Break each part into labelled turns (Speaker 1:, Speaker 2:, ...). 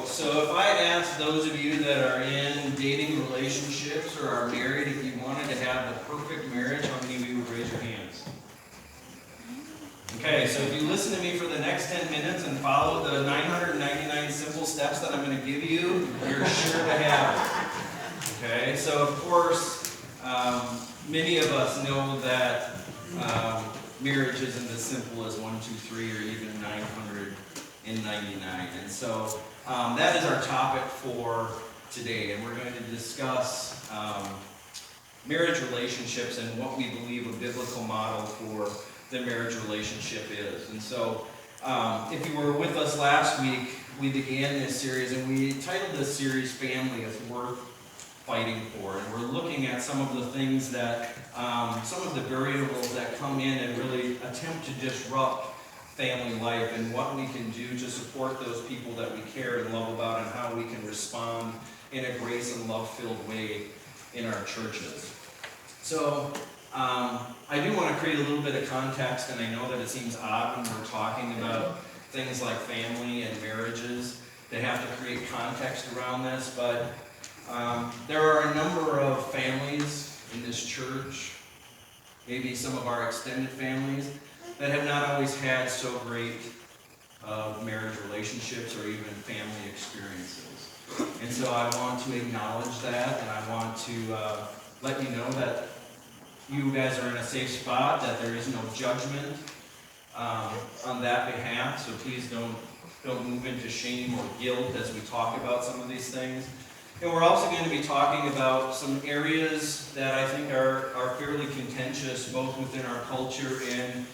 Speaker 1: So if I ask those of you that are in dating relationships or are married, if you wanted to have the perfect marriage, how many of you would raise your hands? Okay, so if you listen to me for the next 10 minutes and follow the 999 simple steps that I'm going to give you, you're sure to have it. Okay, so of course, many of us know that marriage isn't as simple as 1, 2, 3, or even 999. And so that is our topic for today, and we're going to discuss marriage relationships and what we believe a biblical model for the marriage relationship is. And so if you were with us last week, we began this series, and we titled this series Family is Worth Fighting For. And we're looking at some of the things that, some of the variables that come in and really attempt to disrupt family life, and what we can do to support those people that we care and love about, and how we can respond in a grace and love-filled way in our churches. So I do want to create a little bit of context, and I know that it seems odd when we're talking about things like family and marriages to have to create context around this, but there are a number of families in this church, maybe some of our extended families, that have not always had so great of marriage relationships or even family experiences. And so I want to acknowledge that, and I want to let you know that you guys are in a safe spot, that there is no judgment on that behalf, so please don't move into shame or guilt as we talk about some of these things. And we're also going to be talking about some areas that I think are fairly contentious, both within our culture and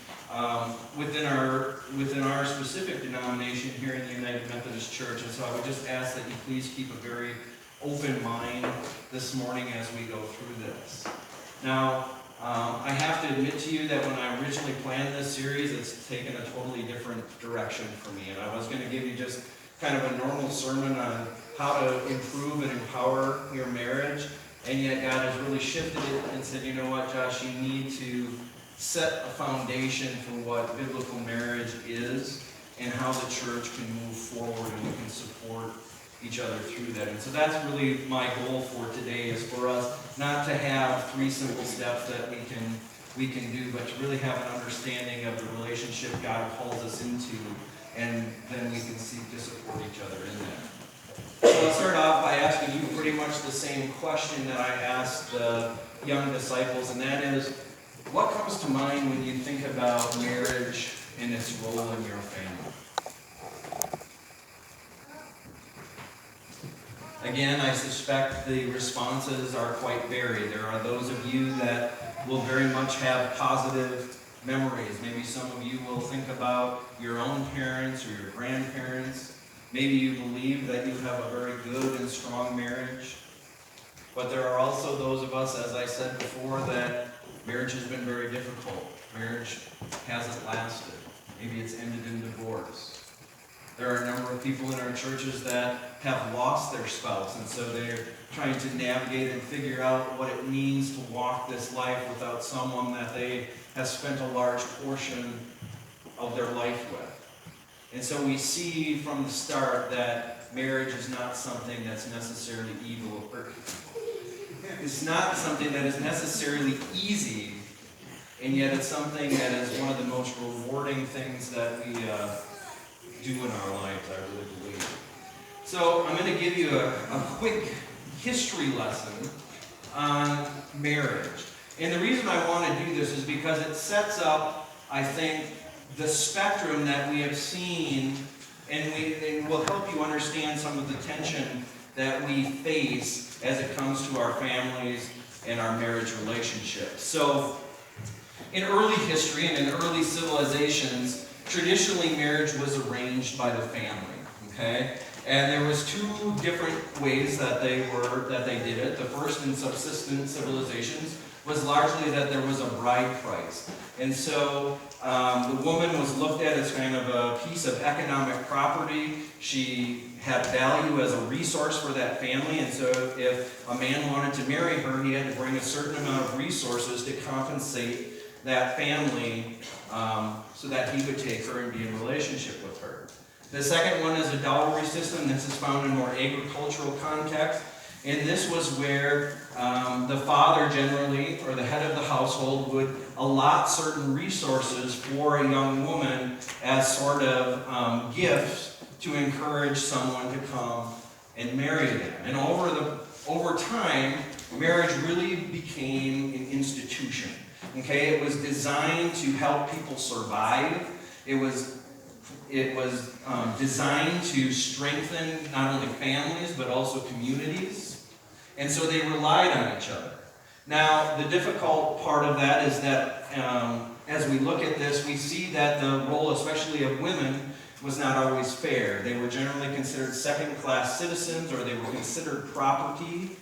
Speaker 1: within our specific denomination here in the United Methodist Church. And so I would just ask that you please keep a very open mind this morning as we go through this. Now, I have to admit to you that when I originally planned this series, it's taken a totally different direction for me. And I was going to give you just kind of a normal sermon on how to improve and empower your marriage. And yet God has really shifted it and said, you know what, Josh, you need to set a foundation for what biblical marriage is and how the church can move forward and we can support each other through that. And so that's really my goal for today, is for us not to have 3 simple steps that we can do, but to really have an understanding of the relationship God calls us into, and then we can seek to support each other in that. So I'll start off by asking you pretty much the same question that I asked the young disciples, and that is, what comes to mind when you think about marriage and its role in your family? Again, I suspect the responses are quite varied. There are those of you that will very much have positive memories. Maybe some of you will think about your own parents or your grandparents. Maybe you believe that you have a very good and strong marriage. But there are also those of us, as I said before, that marriage has been very difficult. Marriage hasn't lasted. Maybe it's ended in divorce. There are a number of people in our churches that have lost their spouse, and so they're trying to navigate and figure out what it means to walk this life without someone that they have spent a large portion of their life with. And so we see from the start that marriage is not something that's necessarily evil, or it's not something that is necessarily easy, and yet it's something that is one of the most rewarding things that we do in our lives, I really believe. So I'm going to give you a quick history lesson on marriage. And the reason I want to do this is because it sets up, I think, the spectrum that we have seen, and will help you understand some of the tension that we face as it comes to our families and our marriage relationships. So in early history and in early civilizations, traditionally marriage was arranged by the family, okay? And there was 2 different ways that they did it. The first, in subsistence civilizations, was largely that there was a bride price. And so the woman was looked at as kind of a piece of economic property. She had value as a resource for that family, and so if a man wanted to marry her, he had to bring a certain amount of resources to compensate that family so that he would take her and be in a relationship with her. The second one is a dowry system. This is found in more agricultural context. And this was where the father generally, or the head of the household, would allot certain resources for a young woman as sort of gifts to encourage someone to come and marry them. And over time, marriage really became an institution. Okay, it was designed to help people survive. It was designed to strengthen not only families but also communities. And so they relied on each other. Now, the difficult part of that is that as we look at this, we see that the role, especially of women, was not always fair. They were generally considered second-class citizens, or they were considered property.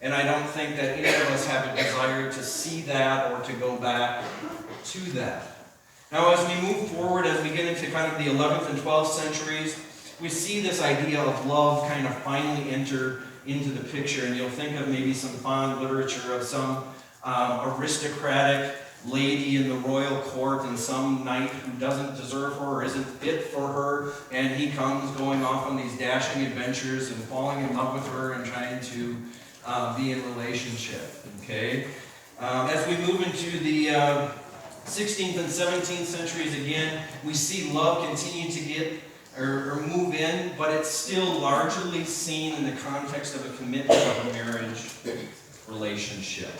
Speaker 1: And I don't think that any of us have a desire to see that or to go back to that. Now, as we move forward, as we get into kind of the 11th and 12th centuries, we see this idea of love kind of finally enter into the picture, and you'll think of maybe some fond literature of some aristocratic lady in the royal court and some knight who doesn't deserve her or isn't fit for her, and he comes going off on these dashing adventures and falling in love with her and trying to be in relationship. Okay, as we move into the 16th and 17th centuries, again, we see love continue to get or move in, but it's still largely seen in the context of a commitment of a marriage relationship.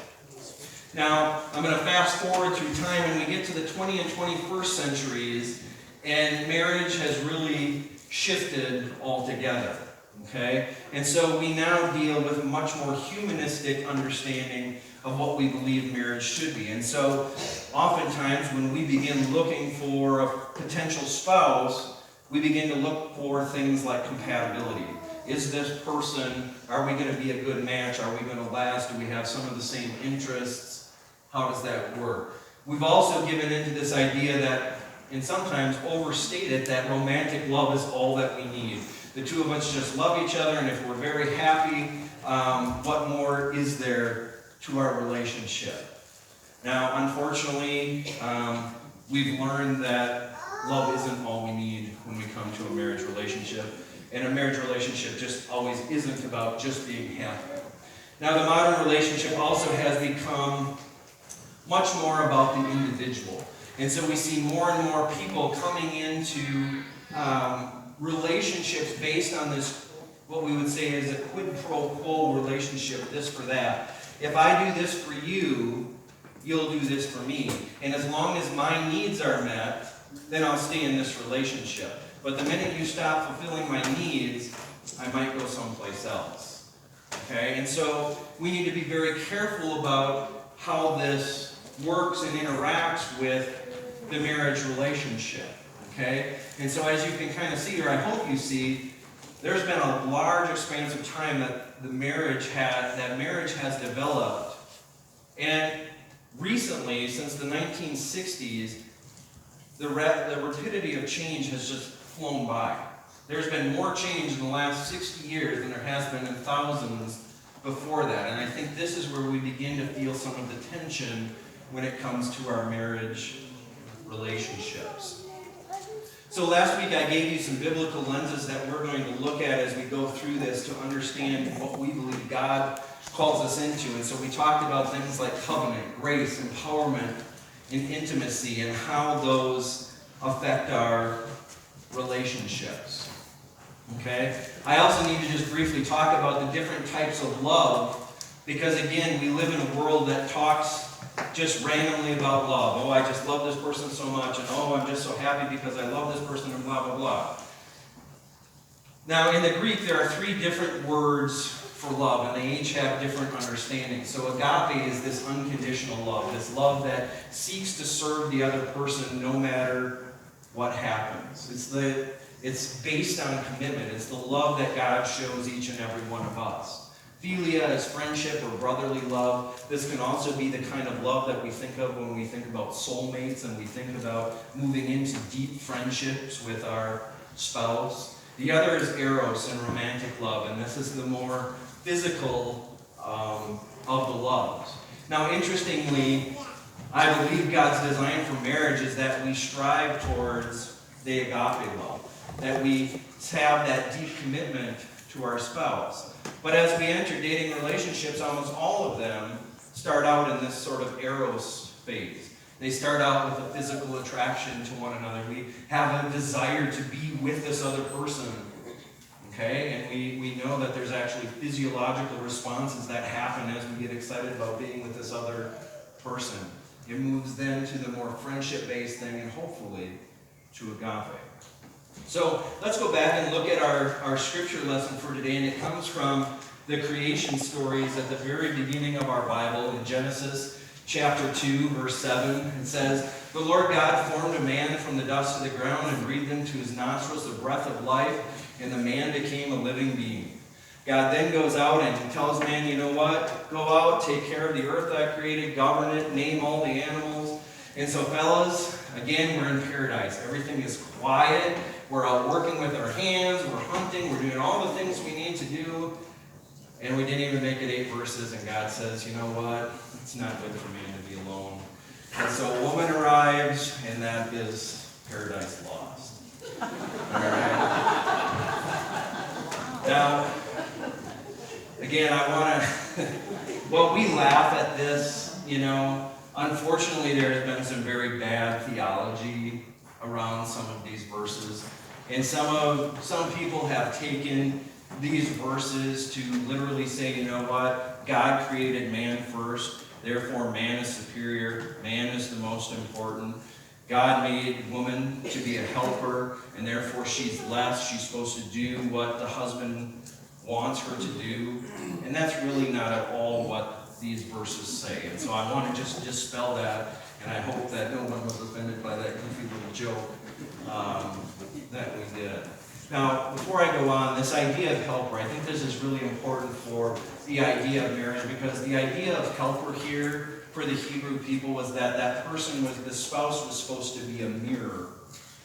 Speaker 1: Now, I'm going to fast forward through time, and we get to the 20th and 21st centuries, and marriage has really shifted altogether. Okay? And so we now deal with a much more humanistic understanding of what we believe marriage should be. And so, oftentimes, when we begin looking for a potential spouse, we begin to look for things like compatibility. Is this person, are we going to be a good match? Are we going to last? Do we have some of the same interests? How does that work? We've also given into this idea that, and sometimes overstated, that romantic love is all that we need. The two of us just love each other, and if we're very happy, what more is there to our relationship? Now, unfortunately, we've learned that love isn't all we need when we come to a marriage relationship. And a marriage relationship just always isn't about just being happy. Now, the modern relationship also has become much more about the individual. And so we see more and more people coming into relationships based on this, what we would say is a quid pro quo relationship, this for that. If I do this for you, you'll do this for me. And as long as my needs are met, then I'll stay in this relationship. But the minute you stop fulfilling my needs, I might go someplace else. Okay? And so we need to be very careful about how this works and interacts with the marriage relationship. Okay? And so as you can kind of see, or I hope you see, there's been a large expanse of time that marriage has developed. And recently, since the 1960s, the rapidity of change has just flown by. There's been more change in the last 60 years than there has been in thousands before that. And I think this is where we begin to feel some of the tension when it comes to our marriage relationships. So last week I gave you some biblical lenses that we're going to look at as we go through this to understand what we believe God calls us into. And so we talked about things like covenant, grace, empowerment, and intimacy, and how those affect our relationships. Okay? I also need to just briefly talk about the different types of love, because again, we live in a world that talks just randomly about love. Oh, I just love this person so much, and oh, I'm just so happy because I love this person, and blah, blah, blah. Now, in the Greek, there are 3 different words for love, and they each have different understandings. So agape is this unconditional love, this love that seeks to serve the other person no matter what happens. It's based on commitment. It's the love that God shows each and every one of us. Philia is friendship or brotherly love. This can also be the kind of love that we think of when we think about soulmates and we think about moving into deep friendships with our spouse. The other is eros and romantic love, and this is the more physical of the loves. Now, interestingly, I believe God's design for marriage is that we strive towards the agape love. that we have that deep commitment to our spouse. But as we enter dating relationships, almost all of them start out in this sort of eros phase. They start out with a physical attraction to one another. We have a desire to be with this other person. Okay? And we know that there's actually physiological responses that happen as we get excited about being with this other person. It moves then to the more friendship-based thing and hopefully to agape. So let's go back and look at our scripture lesson for today, and it comes from the creation stories at the very beginning of our Bible in Genesis chapter 2, verse 7. It says, "The Lord God formed a man from the dust of the ground and breathed into his nostrils the breath of life, and the man became a living being." God then goes out and tells man, you know what? Go out, take care of the earth I created, govern it, name all the animals. And so fellas, again, we're in paradise. Everything is quiet. We're out working with our hands. We're hunting. We're doing all the things we need to do. And we didn't even make it 8 verses. And God says, you know what? It's not good for man to be alone. And so a woman arrives, and that is paradise lost. All right? Now, again, I want to, well, we laugh at this, you know. Unfortunately, there has been some very bad theology around some of these verses. And some people have taken these verses to literally say, you know what, God created man first, therefore man is superior, man is the most important. God made woman to be a helper, and therefore she's less. She's supposed to do what the husband wants her to do. And that's really not at all what these verses say. And so I want to just dispel that, and I hope that no one was offended by that goofy little joke that we did. Now, before I go on, this idea of helper, I think this is really important for the idea of marriage, because the idea of helper here for the Hebrew people was that that person was, the spouse was supposed to be a mirror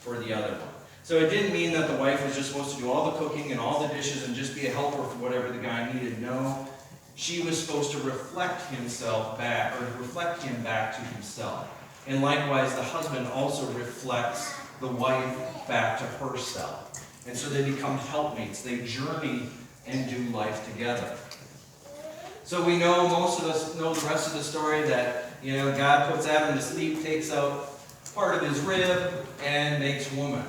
Speaker 1: for the other one. So it didn't mean that the wife was just supposed to do all the cooking and all the dishes and just be a helper for whatever the guy needed. No, she was supposed to reflect himself back, or reflect him back to himself. And likewise, the husband also reflects the wife back to herself. And so they become helpmates. They journey and do life together. So we know, most of us know the rest of the story, that, you know, God puts Adam to sleep, takes out part of his rib, and makes woman.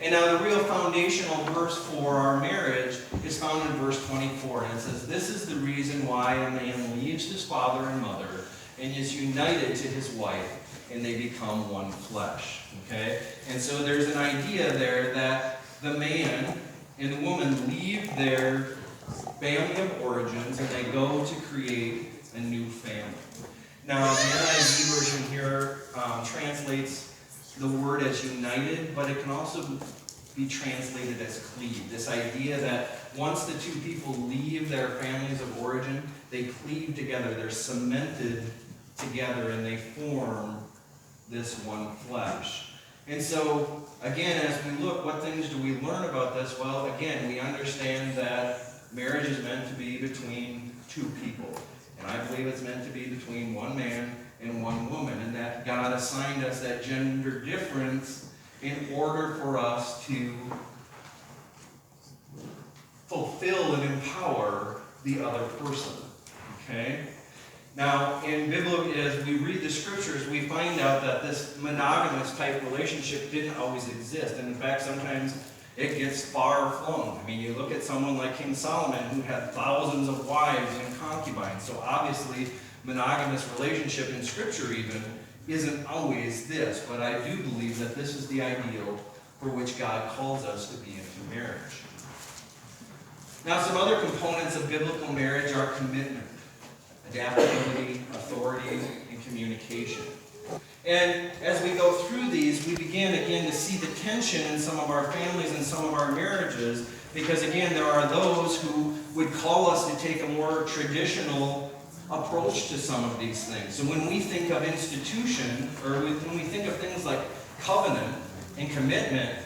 Speaker 1: And now the real foundational verse for our marriage is found in verse 24. And it says, "This is the reason why a man leaves his father and mother and is united to his wife, and they become one flesh." Okay? And so there's an idea there that the man and the woman leave their family of origins and they go to create a new family. Now, the NIV version here translates the word as united, but it can also be translated as cleave. This idea that once the two people leave their families of origin, they cleave together, they're cemented together, and they form this one flesh. And so, again, as we look, what things do we learn about this? Well, again, we understand that marriage is meant to be between two people. And I believe it's meant to be between one man and one woman, and that God assigned us that gender difference in order for us to fulfill and empower the other person. Okay? Now, in biblical, as we read the scriptures, we find out that this monogamous type relationship didn't always exist. And in fact, sometimes it gets far flung. I mean, you look at someone like King Solomon, who had thousands of wives and concubines. So obviously, monogamous relationship in Scripture even isn't always this. But I do believe that this is the ideal for which God calls us to be into marriage. Now, some other components of biblical marriage are commitment, adaptability, authority, and communication. And as we go through these, we begin again to see the tension in some of our families and some of our marriages, because again, there are those who would call us to take a more traditional approach to some of these things. So when we think of institution, or when we think of things like covenant and commitment,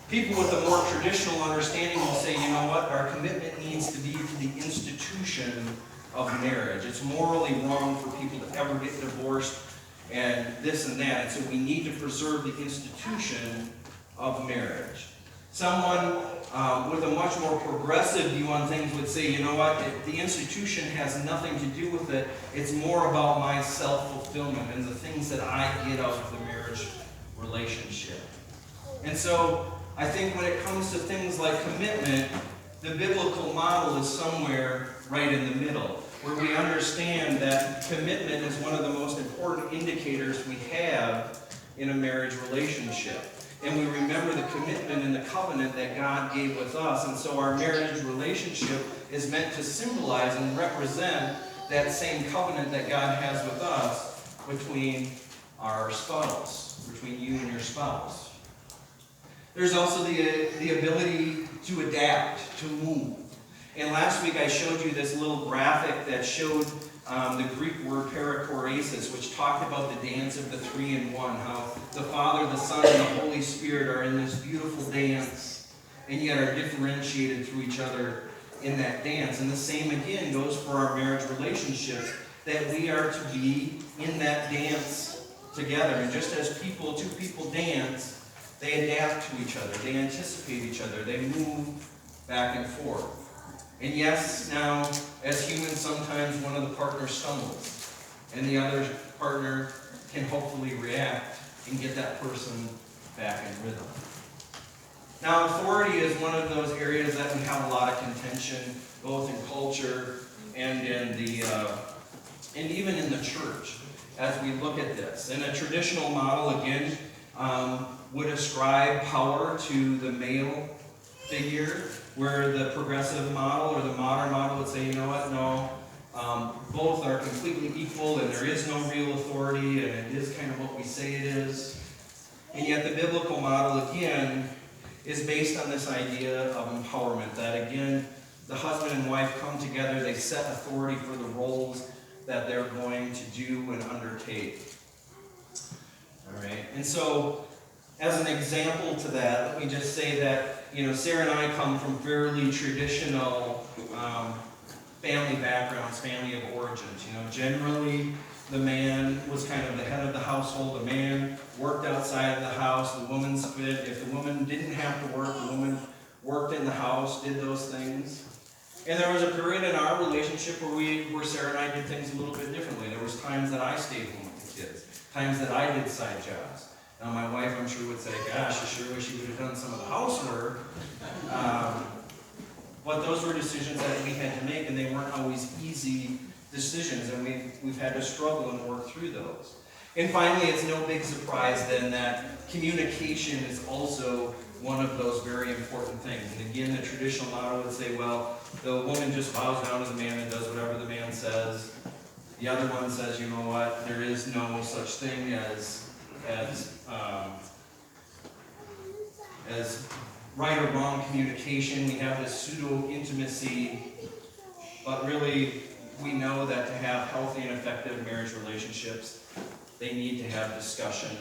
Speaker 1: people with a more traditional understanding will say, you know what, our commitment needs to be to the institution of marriage. It's morally wrong for people to ever get divorced and this and that. And so we need to preserve the institution of marriage. Someone with a much more progressive view on things would say, you know what, the institution has nothing to do with it. It's more about my self-fulfillment and the things that I get out of the marriage relationship. And so I think when it comes to things like commitment, the biblical model is somewhere right in the middle, where we understand that commitment is one of the most important indicators we have in a marriage relationship. And we remember the commitment and the covenant that God gave with us. And so our marriage relationship is meant to symbolize and represent that same covenant that God has with us between our spouse, between you and your spouse. There's also the ability to adapt, to move. And last week I showed you this little graphic that showed the Greek word perichoresis, which talked about the dance of the 3 in 1, how the Father, the Son, and the Holy Spirit are in this beautiful dance, and yet are differentiated through each other in that dance. And the same again goes for our marriage relationship, that we are to be in that dance together. And just as two people dance, they adapt to each other, they anticipate each other, they move back and forth. And yes, now, as humans, sometimes one of the partners stumbles, and the other partner can hopefully react and get that person back in rhythm. Now, authority is one of those areas that we have a lot of contention, both in culture and in and even in the church, as we look at this. And a traditional model, again, would ascribe power to the male figure, where the progressive model or the modern model would say, you know what, no, both are completely equal and there is no real authority and it is kind of what we say it is. And yet the biblical model, again, is based on this idea of empowerment, that again, the husband and wife come together, they set authority for the roles that they're going to do and undertake. All right, and so as an example to that, let me just say that, Sarah and I come from fairly traditional family backgrounds, family of origins. Generally the man was kind of the head of the household. The man worked outside of the house. The woman split. If the woman didn't have to work, the woman worked in the house, did those things. And there was a period in our relationship where Sarah and I did things a little bit differently. There was times that I stayed home with the kids, times that I did side jobs. Now, my wife, I'm sure, would say, gosh, I sure wish you would have done some of the housework. But those were decisions that we had to make, and they weren't always easy decisions, and we've had to struggle and work through those. And finally, it's no big surprise then that communication is also one of those very important things. And again, the traditional model would say, well, the woman just bows down to the man and does whatever the man says. The other one says, you know what, there is no such thing as right or wrong communication. We have this pseudo-intimacy, but really we know that to have healthy and effective marriage relationships, they need to have discussion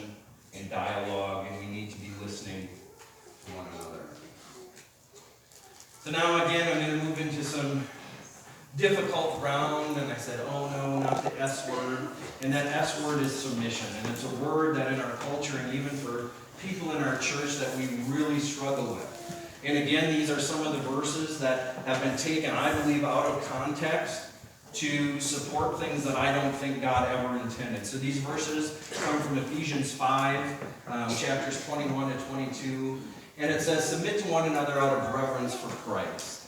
Speaker 1: and dialogue, and we need to be listening to one another. So now again, I'm going to move into some difficult ground, and I said, oh no, not the S word. And that S word is submission. And it's a word that in our culture and even for people in our church that we really struggle with. And again, these are some of the verses that have been taken, I believe, out of context to support things that I don't think God ever intended. So these verses come from Ephesians 5, chapters 21 to 22. And it says, submit to one another out of reverence for Christ.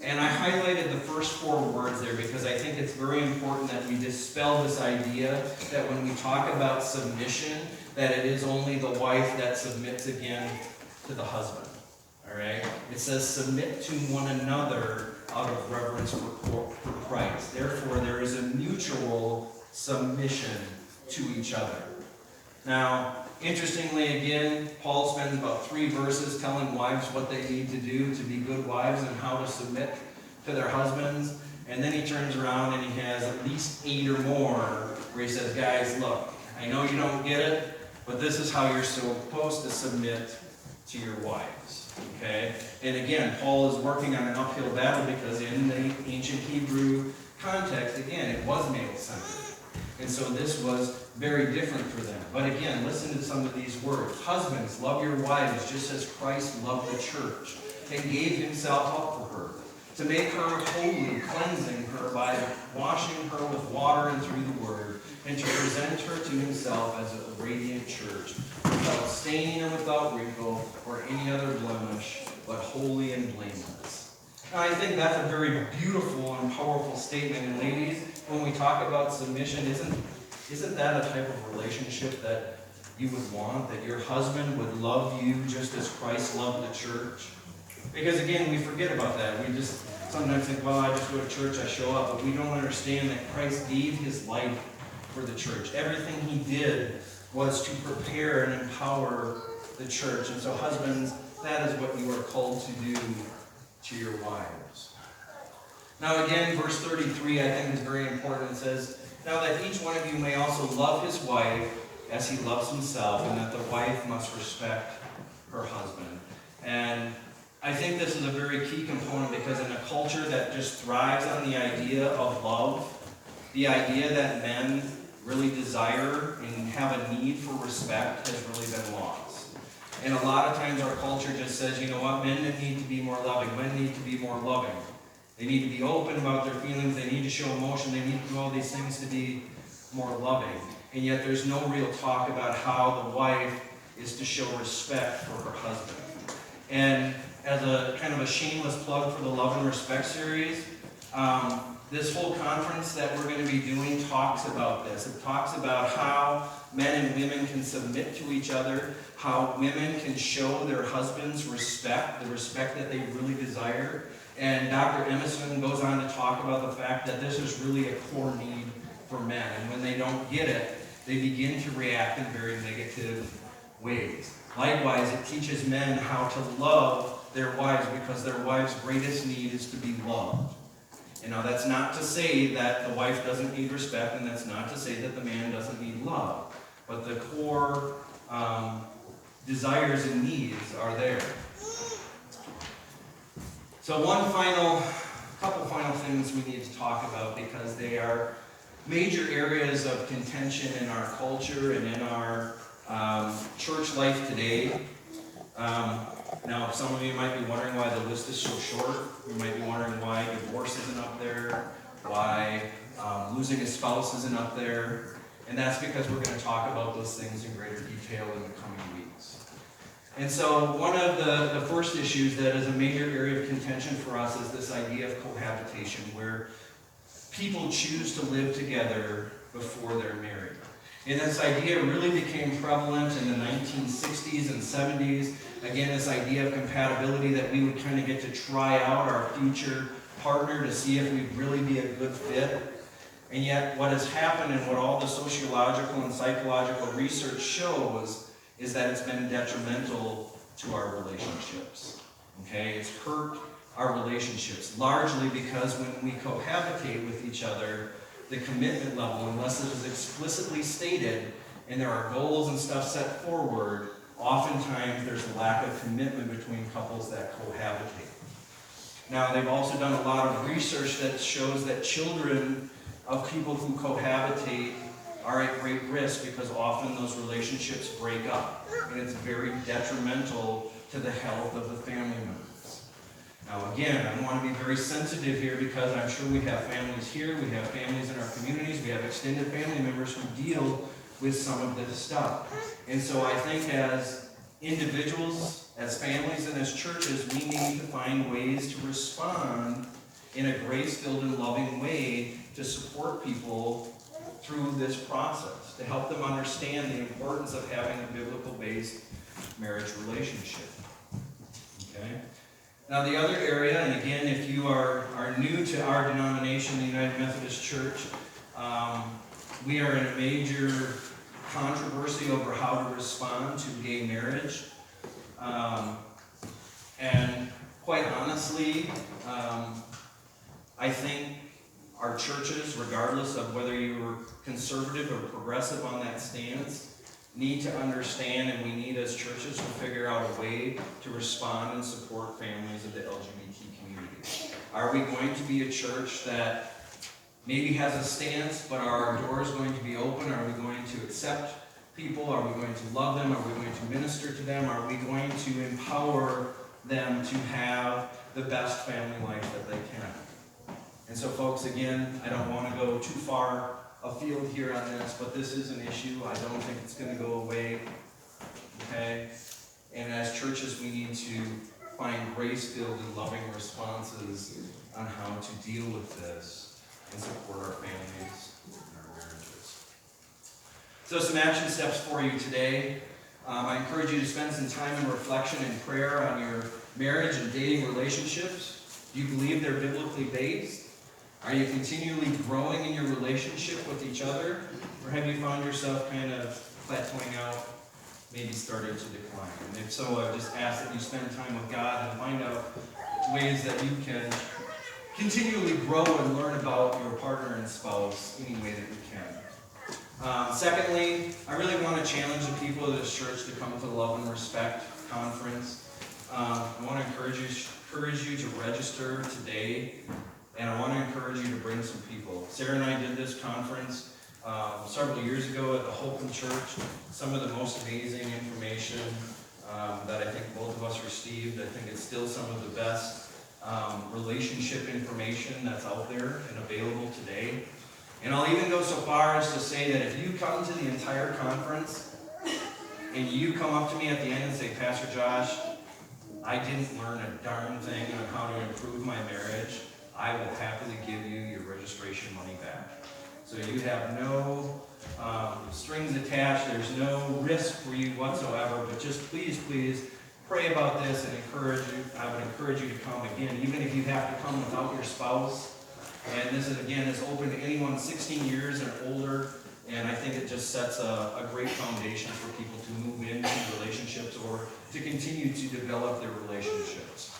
Speaker 1: And I highlighted the first 4 words there because I think it's very important that we dispel this idea that when we talk about submission, that it is only the wife that submits again to the husband. All right? It says submit to one another out of reverence for Christ. Therefore, there is a mutual submission to each other. Now, interestingly, again, Paul spends about 3 verses telling wives what they need to do to be good wives and how to submit to their husbands. And then he turns around and he has at least 8 or more where he says, guys, look, I know you don't get it, but this is how you're supposed to submit to your wives. Okay? And again, Paul is working on an uphill battle because in the ancient Hebrew context, again, it was male-centered. And so this was very different for them. But again, listen to some of these words. Husbands, love your wives just as Christ loved the church and gave himself up for her, to make her holy, cleansing her by washing her with water and through the word, and to present her to himself as a radiant church, without stain or without wrinkle or any other blemish, but holy and blameless. Now, I think that's a very beautiful and powerful statement. And ladies, when we talk about submission, isn't that a type of relationship that you would want? That your husband would love you just as Christ loved the church? Because again, we forget about that. We just sometimes think, well, I just go to church, I show up. But we don't understand that Christ gave his life for the church. Everything he did was to prepare and empower the church. And so husbands, that is what you are called to do to your wives. Now again, verse 33 I think is very important. It says, now that each one of you may also love his wife as he loves himself, and that the wife must respect her husband. And I think this is a very key component, because in a culture that just thrives on the idea of love, the idea that men really desire and have a need for respect has really been lost. And a lot of times our culture just says, you know what, men need to be more loving, men need to be more loving. They need to be open about their feelings, they need to show emotion, they need to do all these things to be more loving. And yet there's no real talk about how the wife is to show respect for her husband. And as a kind of a shameless plug for the Love and Respect series, this whole conference that we're going to be doing talks about this. It talks about how men and women can submit to each other, how women can show their husbands respect, the respect that they really desire. And Dr. Emerson goes on to talk about the fact that this is really a core need for men. And when they don't get it, they begin to react in very negative ways. Likewise, it teaches men how to love their wives, because their wife's greatest need is to be loved. And now that's not to say that the wife doesn't need respect, and that's not to say that the man doesn't need love. But the core desires and needs are there. So couple final things we need to talk about, because they are major areas of contention in our culture and in our church life today. Now, some of you might be wondering why the list is so short. You might be wondering why divorce isn't up there, why losing a spouse isn't up there. And that's because we're going to talk about those things in greater detail in the coming weeks. And so one of the first issues that is a major area of contention for us is this idea of cohabitation, where people choose to live together before they're married. And this idea really became prevalent in the 1960s and 70s. Again, this idea of compatibility, that we would kind of get to try out our future partner to see if we'd really be a good fit. And yet what has happened, and what all the sociological and psychological research shows, is that it's been detrimental to our relationships. Okay? It's hurt our relationships, largely because when we cohabitate with each other, the commitment level, unless it is explicitly stated and there are goals and stuff set forward, oftentimes there's a lack of commitment between couples that cohabitate. Now, they've also done a lot of research that shows that children of people who cohabitate are at great risk, because often those relationships break up, and it's very detrimental to the health of the family members. Now again, I want to be very sensitive here, because I'm sure we have families here, we have families in our communities, we have extended family members who deal with some of this stuff. And so I think as individuals, as families, and as churches, we need to find ways to respond in a grace-filled and loving way to support people through this process, to help them understand the importance of having a biblical-based marriage relationship. Okay? Now the other area, and again, if you are new to our denomination, the United Methodist Church, we are in a major controversy over how to respond to gay marriage. And quite honestly, I think our churches, regardless of whether you're conservative or progressive on that stance, need to understand, and we need as churches to figure out a way to respond and support families of the LGBT community. Are we going to be a church that maybe has a stance, but are our doors going to be open? Are we going to accept people? Are we going to love them? Are we going to minister to them? Are we going to empower them to have the best family life that they can? And so, folks, again, I don't want to go too far afield here on this, but this is an issue. I don't think it's going to go away. Okay? And as churches, we need to find grace-filled and loving responses on how to deal with this and support our families and our marriages. So some action steps for you today. I encourage you to spend some time in reflection and prayer on your marriage and dating relationships. Do you believe they're biblically based? Are you continually growing in your relationship with each other? Or have you found yourself kind of plateauing out, maybe starting to decline? And if so, I just ask that you spend time with God and find out ways that you can continually grow and learn about your partner and spouse any way that you can. Secondly, I really want to challenge the people of this church to come to the Love and Respect Conference. I want to encourage you to register today, and I want to encourage you to bring some people. Sarah and I did this conference several years ago at the Holcomb Church. Some of the most amazing information that I think both of us received. I think it's still some of the best relationship information that's out there and available today. And I'll even go so far as to say that if you come to the entire conference and you come up to me at the end and say, Pastor Josh, I didn't learn a darn thing on how to improve my marriage, I will happily give you your registration money back. So you have no strings attached, there's no risk for you whatsoever, but just please pray about this and I would encourage you to come again, even if you have to come without your spouse. And this is, again, is open to anyone 16 years and older, and I think it just sets a great foundation for people to move into relationships or to continue to develop their relationships.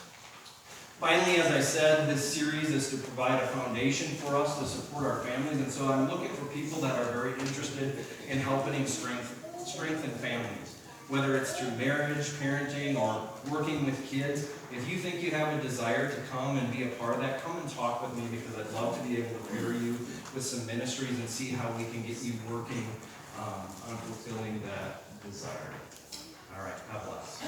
Speaker 1: Finally, as I said, this series is to provide a foundation for us to support our families, and so I'm looking for people that are very interested in helping strengthen families. Whether it's through marriage, parenting, or working with kids, if you think you have a desire to come and be a part of that, come and talk with me, because I'd love to be able to pair you with some ministries and see how we can get you working on fulfilling that desire. All right, God bless.